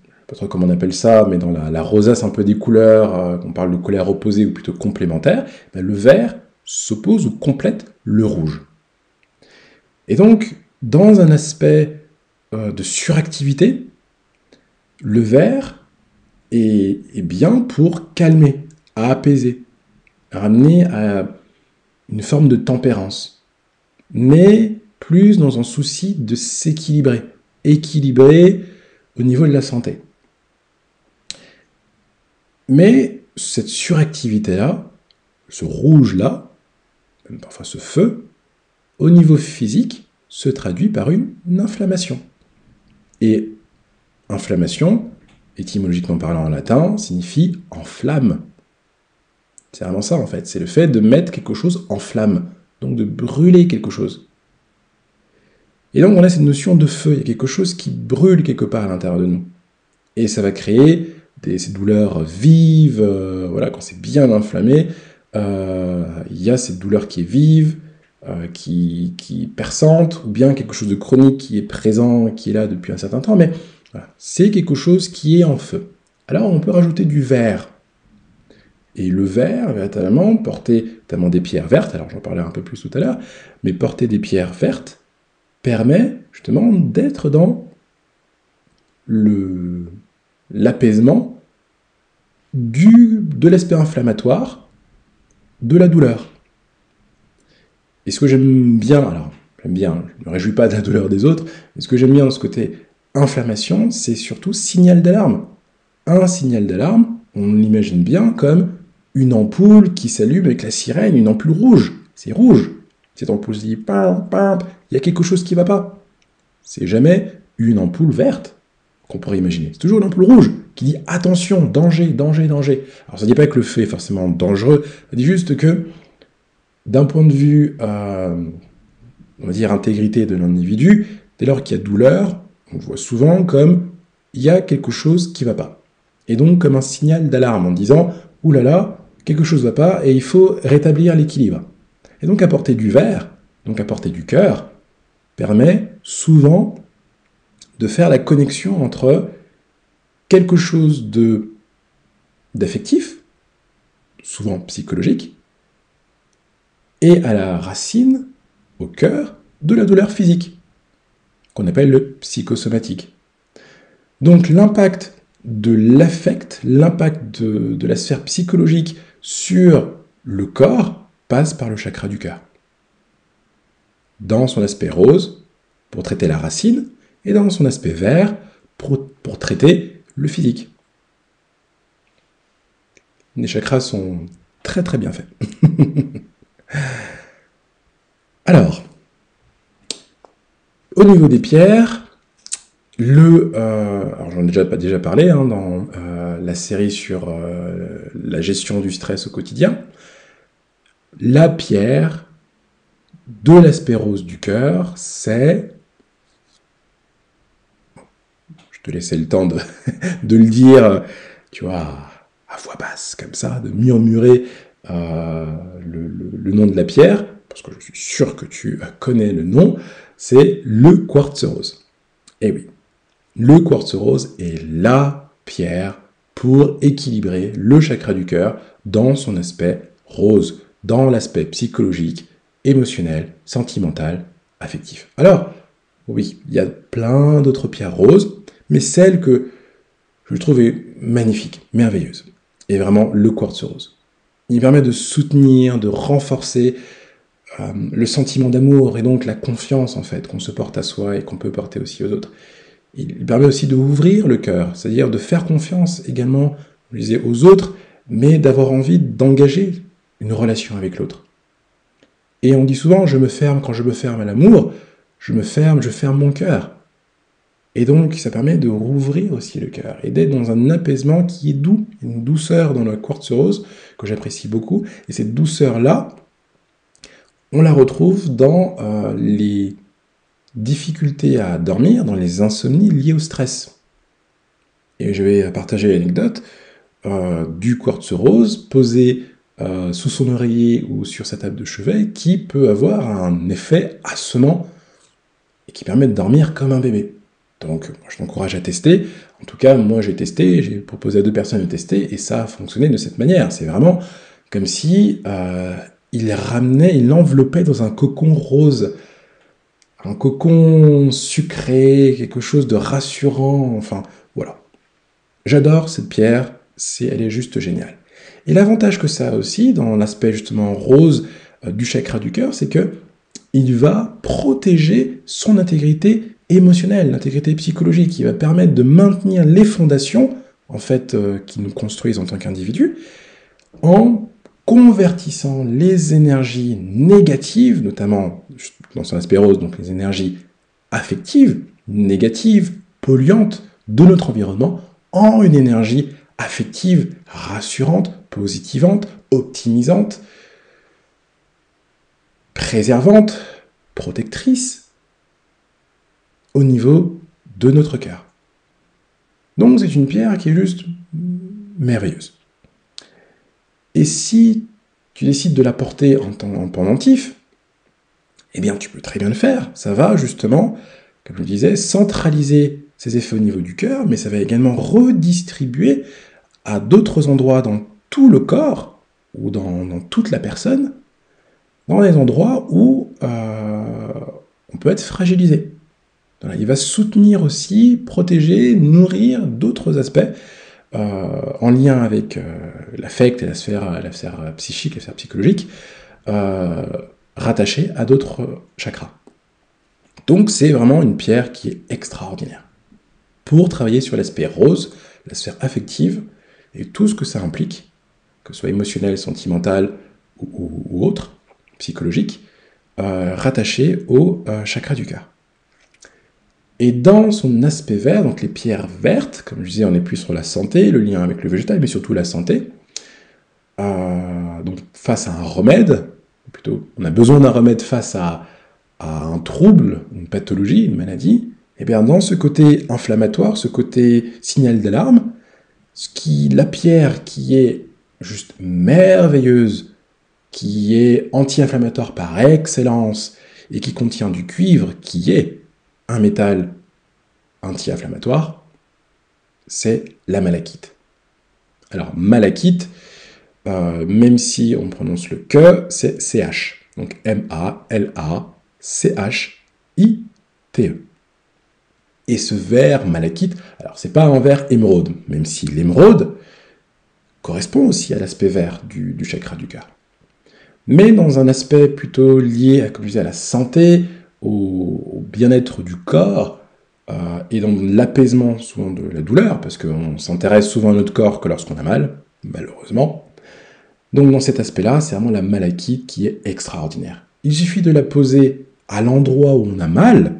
je sais pas trop comment on appelle ça, mais dans la rosace un peu des couleurs, on parle de couleurs opposées ou plutôt complémentaires, ben, le vert s'oppose ou complète le rouge. Et donc, dans un aspect de suractivité, le vert est bien pour calmer, à apaiser, à ramener à une forme de tempérance, mais plus dans un souci de s'équilibrer, équilibrer au niveau de la santé. Mais cette suractivité-là, ce rouge-là, même parfois ce feu, au niveau physique, se traduit par une inflammation. Et inflammation, étymologiquement parlant en latin, signifie en flamme. C'est vraiment ça en fait, c'est le fait de mettre quelque chose en flamme, donc de brûler quelque chose. Et donc on a cette notion de feu, il y a quelque chose qui brûle quelque part à l'intérieur de nous. Et ça va créer ces douleurs vives, voilà, quand c'est bien inflammé, il y a cette douleur qui est vive, qui est perçante, ou bien quelque chose de chronique qui est présent, qui est là depuis un certain temps, mais voilà, c'est quelque chose qui est en feu. Alors on peut rajouter du vert. Et le vert, véritablement, porter notamment des pierres vertes, alors j'en parlerai un peu plus tout à l'heure, mais porter des pierres vertes permet justement d'être dans l'apaisement de l'aspect inflammatoire de la douleur. Et ce que j'aime bien, alors j'aime bien, je ne me réjouis pas de la douleur des autres, mais ce que j'aime bien dans ce côté inflammation, c'est surtout signal d'alarme. Un signal d'alarme, on l'imagine bien comme une ampoule qui s'allume avec la sirène, une ampoule rouge. C'est rouge. Cette ampoule se dit pam, pam, il y a quelque chose qui ne va pas. C'est jamais une ampoule verte qu'on pourrait imaginer. C'est toujours une ampoule rouge qui dit attention, danger, danger, danger. Alors ça ne dit pas que le feu est forcément dangereux, ça dit juste que d'un point de vue, on va dire, intégrité de l'individu, dès lors qu'il y a douleur, on le voit souvent comme il y a quelque chose qui ne va pas. Et donc comme un signal d'alarme en disant « Ouh là là, quelque chose ne va pas et il faut rétablir l'équilibre ». Et donc apporter du vert, donc apporter du cœur, permet souvent de faire la connexion entre quelque chose d'affectif, souvent psychologique, et à la racine, au cœur, de la douleur physique, qu'on appelle le psychosomatique. Donc l'impact de l'affect, l'impact de la sphère psychologique sur le corps passe par le chakra du cœur. Dans son aspect rose, pour traiter la racine, et dans son aspect vert, pour traiter le physique. Les chakras sont très très bien faits. Alors, au niveau des pierres, alors j'en ai déjà parlé dans la série sur la gestion du stress au quotidien, la pierre de l'aspect rose du cœur, c'est... Je te laissais le temps de le dire, tu vois, à voix basse, comme ça, de murmurer le nom de la pierre, parce que je suis sûr que tu connais le nom, c'est le quartz rose. Eh oui, le quartz rose est la pierre pour équilibrer le chakra du cœur dans son aspect rose, dans l'aspect psychologique, émotionnel, sentimental, affectif. Alors, oui, il y a plein d'autres pierres roses, mais celle que je trouvais magnifique, merveilleuse, est vraiment le quartz rose. Il permet de soutenir, de renforcer le sentiment d'amour et donc la confiance en fait qu'on se porte à soi et qu'on peut porter aussi aux autres. Il permet aussi d'ouvrir le cœur, c'est-à-dire de faire confiance également, je disais, aux autres, mais d'avoir envie d'engager une relation avec l'autre. Et on dit souvent, quand je me ferme à l'amour, je ferme mon cœur. Et donc, ça permet de rouvrir aussi le cœur et d'être dans un apaisement qui est doux, une douceur dans le quartz rose que j'apprécie beaucoup. Et cette douceur-là, on la retrouve dans les difficultés à dormir, dans les insomnies liées au stress. Et je vais partager l'anecdote du quartz rose posé sous son oreiller ou sur sa table de chevet, qui peut avoir un effet assommant et qui permet de dormir comme un bébé. Donc, moi, je t'encourage à tester. En tout cas, moi, j'ai testé, j'ai proposé à 2 personnes de tester, et ça a fonctionné de cette manière. C'est vraiment comme si il l'enveloppait dans un cocon rose, un cocon sucré, quelque chose de rassurant, enfin, voilà. J'adore cette pierre, elle est juste géniale. Et l'avantage que ça a aussi, dans l'aspect justement rose du chakra du cœur, c'est que il va protéger son intégrité émotionnelle, l'intégrité psychologique, il va permettre de maintenir les fondations, en fait, qui nous construisent en tant qu'individus, en convertissant les énergies négatives, notamment dans son aspect rose, donc les énergies affectives, négatives, polluantes de notre environnement, en une énergie affective, rassurante, positivante, optimisante, préservante, protectrice, au niveau de notre cœur. Donc c'est une pierre qui est juste merveilleuse. Et si tu décides de la porter en pendentif, eh bien tu peux très bien le faire. Ça va justement, comme je le disais, centraliser ses effets au niveau du cœur, mais ça va également redistribuer à d'autres endroits dans tout le corps, ou dans toute la personne, dans les endroits où on peut être fragilisé. Voilà, il va soutenir aussi, protéger, nourrir d'autres aspects en lien avec l'affect et la sphère psychique, la sphère psychologique, rattachée à d'autres chakras. Donc c'est vraiment une pierre qui est extraordinaire pour travailler sur l'aspect rose, la sphère affective, et tout ce que ça implique, que ce soit émotionnel, sentimental ou autre, psychologique, rattaché au chakra du cœur. Et dans son aspect vert, donc les pierres vertes, comme je disais, on est plus sur la santé, le lien avec le végétal, mais surtout la santé. Donc face à un remède, plutôt, on a besoin d'un remède face à un trouble, une pathologie, une maladie, et bien dans ce côté inflammatoire, ce côté signal d'alarme, la pierre qui est juste merveilleuse, qui est anti-inflammatoire par excellence, et qui contient du cuivre, qui est un métal anti-inflammatoire, c'est la malachite. Alors, malachite, même si on prononce le que, c'est CH. Donc, M-A-L-A-C-H-I-T-E. Et ce vert malachite, alors c'est pas un vert émeraude, même si l'émeraude correspond aussi à l'aspect vert du chakra du cœur. Mais dans un aspect plutôt lié à, comme je disais, à la santé, au bien-être du corps, et dans l'apaisement souvent de la douleur, parce qu'on s'intéresse souvent à notre corps que lorsqu'on a mal, malheureusement. Donc dans cet aspect-là, c'est vraiment la malachite qui est extraordinaire. Il suffit de la poser à l'endroit où on a mal,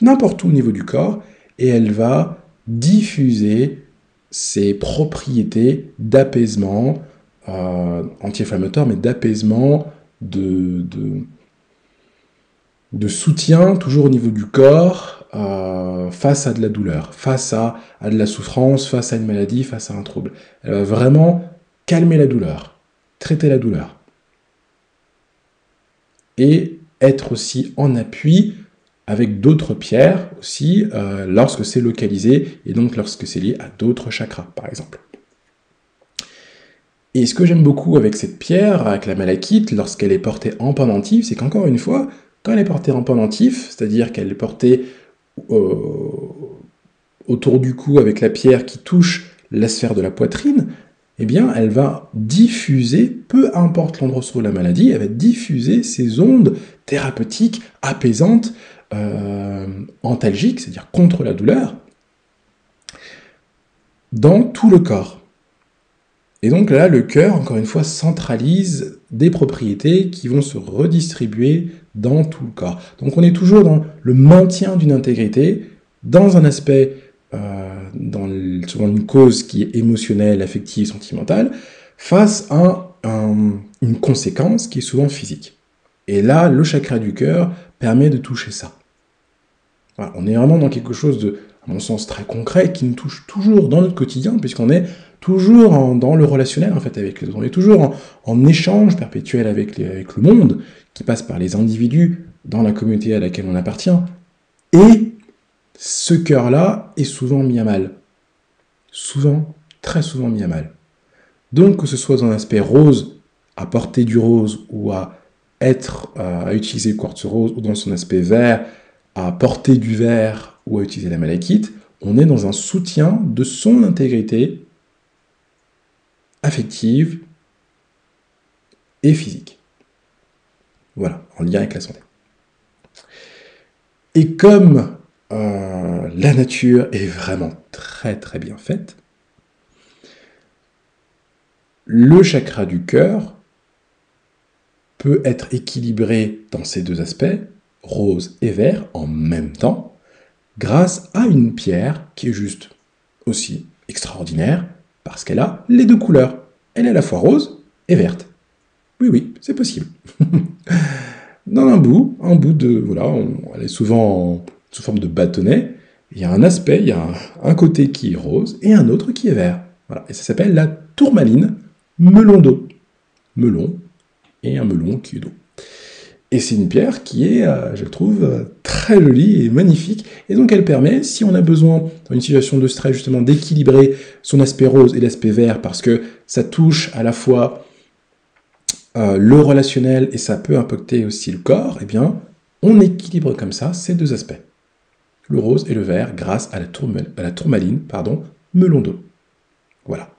n'importe où au niveau du corps, et elle va diffuser ses propriétés d'apaisement, anti-inflammatoire, mais d'apaisement, de soutien, toujours au niveau du corps, face à de la douleur, face à de la souffrance, face à une maladie, face à un trouble. Elle va vraiment calmer la douleur, traiter la douleur. Et être aussi en appui avec d'autres pierres aussi, lorsque c'est localisé, et donc lorsque c'est lié à d'autres chakras, par exemple. Et ce que j'aime beaucoup avec cette pierre, avec la malachite, lorsqu'elle est portée en pendentif, c'est qu'encore une fois, quand elle est portée en pendentif, c'est-à-dire qu'elle est portée autour du cou avec la pierre qui touche la sphère de la poitrine, eh bien, elle va diffuser, peu importe l'endroit où se trouve la maladie, elle va diffuser ces ondes thérapeutiques, apaisantes, antalgiques, c'est-à-dire contre la douleur, dans tout le corps. Et donc là, le cœur, encore une fois, centralise des propriétés qui vont se redistribuer dans tout le corps. Donc on est toujours dans le maintien d'une intégrité, dans un aspect, souvent une cause qui est émotionnelle, affective, sentimentale, face à une conséquence qui est souvent physique. Et là, le chakra du cœur permet de toucher ça. Voilà, on est vraiment dans quelque chose de, à mon sens, très concret, qui nous touche toujours dans notre quotidien, puisqu'on est toujours dans le relationnel, en fait, avec les autres. On est toujours en échange perpétuel avec le monde, qui passe par les individus dans la communauté à laquelle on appartient. Et ce cœur-là est souvent mis à mal. Souvent, très souvent mis à mal. Donc, que ce soit dans un aspect rose, à porter du rose, ou à utiliser le quartz rose, ou dans son aspect vert, à porter du vert, ou à utiliser la malachite, on est dans un soutien de son intégrité affective et physique. Voilà, en lien avec la santé. Et comme la nature est vraiment très très bien faite, le chakra du cœur peut être équilibré dans ces deux aspects, rose et vert, en même temps, grâce à une pierre qui est juste aussi extraordinaire, parce qu'elle a les deux couleurs. Elle est à la fois rose et verte. Oui, oui, c'est possible. Dans un bout de, voilà, elle est souvent sous forme de bâtonnet, il y a un aspect, il y a un côté qui est rose et un autre qui est vert. Voilà. Et ça s'appelle la tourmaline melon d'eau. Melon et un melon qui est d'eau. Et c'est une pierre qui est, je trouve, très jolie et magnifique. Et donc elle permet, si on a besoin, dans une situation de stress, justement, d'équilibrer son aspect rose et l'aspect vert, parce que ça touche à la fois le relationnel et ça peut impacter aussi le corps, eh bien, on équilibre comme ça ces deux aspects. Le rose et le vert grâce à la tourmaline, melon d'eau. Voilà.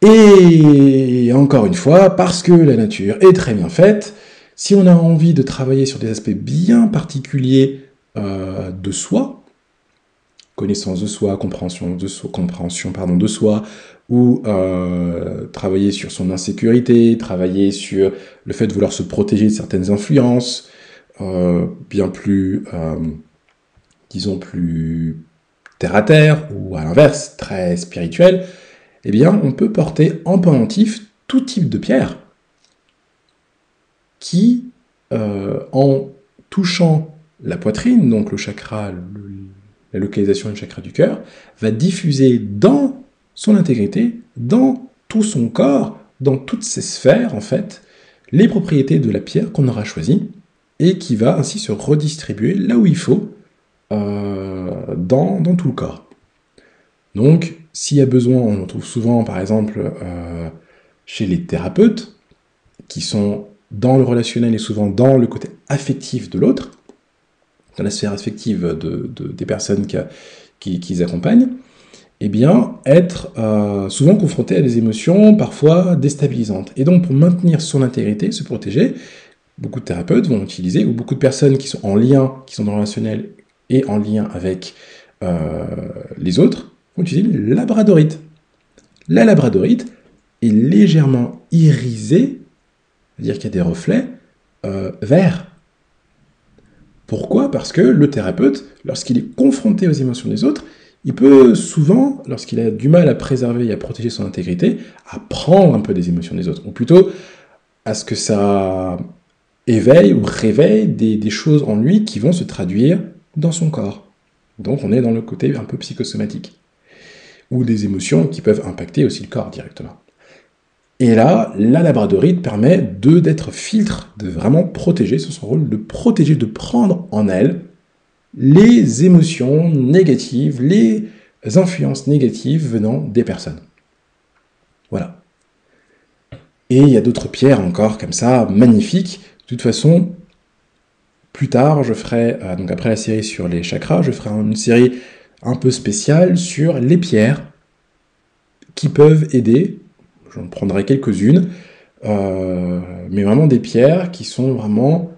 Et encore une fois, parce que la nature est très bien faite, si on a envie de travailler sur des aspects bien particuliers de soi, connaissance de soi, compréhension de soi, ou travailler sur son insécurité, travailler sur le fait de vouloir se protéger de certaines influences, bien plus, disons, plus terre-à-terre, ou à l'inverse, très spirituel, eh bien, on peut porter en pendentif tout type de pierre qui, en touchant la poitrine, donc le chakra, la localisation du chakra du cœur, va diffuser dans son intégrité, dans tout son corps, dans toutes ses sphères, en fait, les propriétés de la pierre qu'on aura choisie, et qui va ainsi se redistribuer là où il faut, dans tout le corps. Donc, s'il y a besoin, on le trouve souvent, par exemple, chez les thérapeutes, qui sont dans le relationnel et souvent dans le côté affectif de l'autre, dans la sphère affective des personnes qu'ils accompagnent, eh bien, être souvent confronté à des émotions parfois déstabilisantes. Et donc, pour maintenir son intégrité, se protéger, beaucoup de thérapeutes vont utiliser, ou beaucoup de personnes qui sont en lien, qui sont dans le relationnel et en lien avec les autres, vont utiliser une labradorite. La labradorite est légèrement irisée, c'est-à-dire qu'il y a des reflets verts. Pourquoi ? Parce que le thérapeute, lorsqu'il est confronté aux émotions des autres, il peut souvent, lorsqu'il a du mal à préserver et à protéger son intégrité, à prendre un peu des émotions des autres, ou plutôt à ce que ça éveille ou réveille des choses en lui qui vont se traduire dans son corps. Donc on est dans le côté un peu psychosomatique, ou des émotions qui peuvent impacter aussi le corps directement. Et là, la labradorite permet d'être filtre, de vraiment protéger, c'est son rôle, de protéger, de prendre en elle les émotions négatives, les influences négatives venant des personnes. Voilà. Et il y a d'autres pierres encore comme ça, magnifiques. De toute façon, plus tard, je ferai, donc après la série sur les chakras, je ferai une série un peu spéciale sur les pierres qui peuvent aider. J'en prendrai quelques-unes, mais vraiment des pierres qui sont vraiment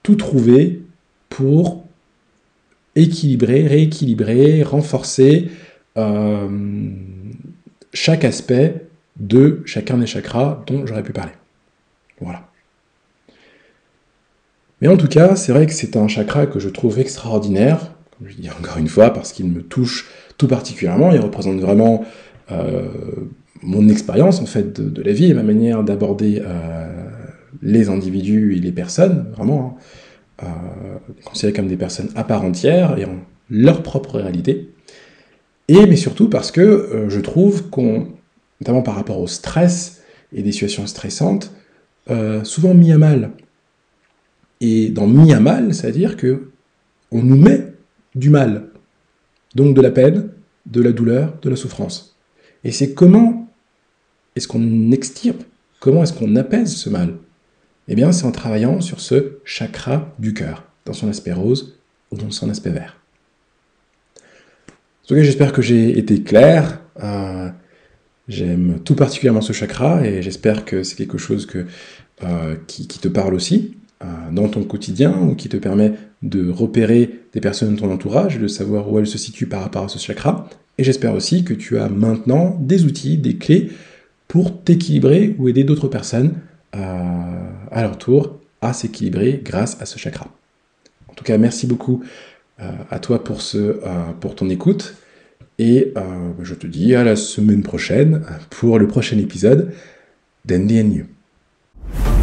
tout trouvées pour équilibrer, rééquilibrer, renforcer chaque aspect de chacun des chakras dont j'aurais pu parler. Voilà. Mais en tout cas, c'est vrai que c'est un chakra que je trouve extraordinaire, comme je dis encore une fois, parce qu'il me touche tout particulièrement, il représente vraiment mon expérience en fait de la vie et ma manière d'aborder les individus et les personnes, vraiment, hein. considérés comme des personnes à part entière et en leur propre réalité. Mais surtout parce que je trouve qu'on, notamment par rapport au stress et des situations stressantes, souvent mis à mal. Et dans mis à mal, c'est-à-dire que on nous met du mal, donc de la peine, de la douleur, de la souffrance. Et c'est comment est-ce qu'on extirpe, comment est-ce qu'on apaise ce mal? Eh bien, c'est en travaillant sur ce chakra du cœur, dans son aspect rose ou dans son aspect vert. En tout cas, j'espère que j'ai été clair. J'aime tout particulièrement ce chakra et j'espère que c'est quelque chose qui te parle aussi dans ton quotidien ou qui te permet de repérer des personnes de ton entourage et de savoir où elles se situent par rapport à ce chakra. Et j'espère aussi que tu as maintenant des outils, des clés pour t'équilibrer ou aider d'autres personnes à leur tour à s'équilibrer grâce à ce chakra. En tout cas, merci beaucoup à toi pour ton écoute. Et je te dis à la semaine prochaine pour le prochain épisode d'Andy and You.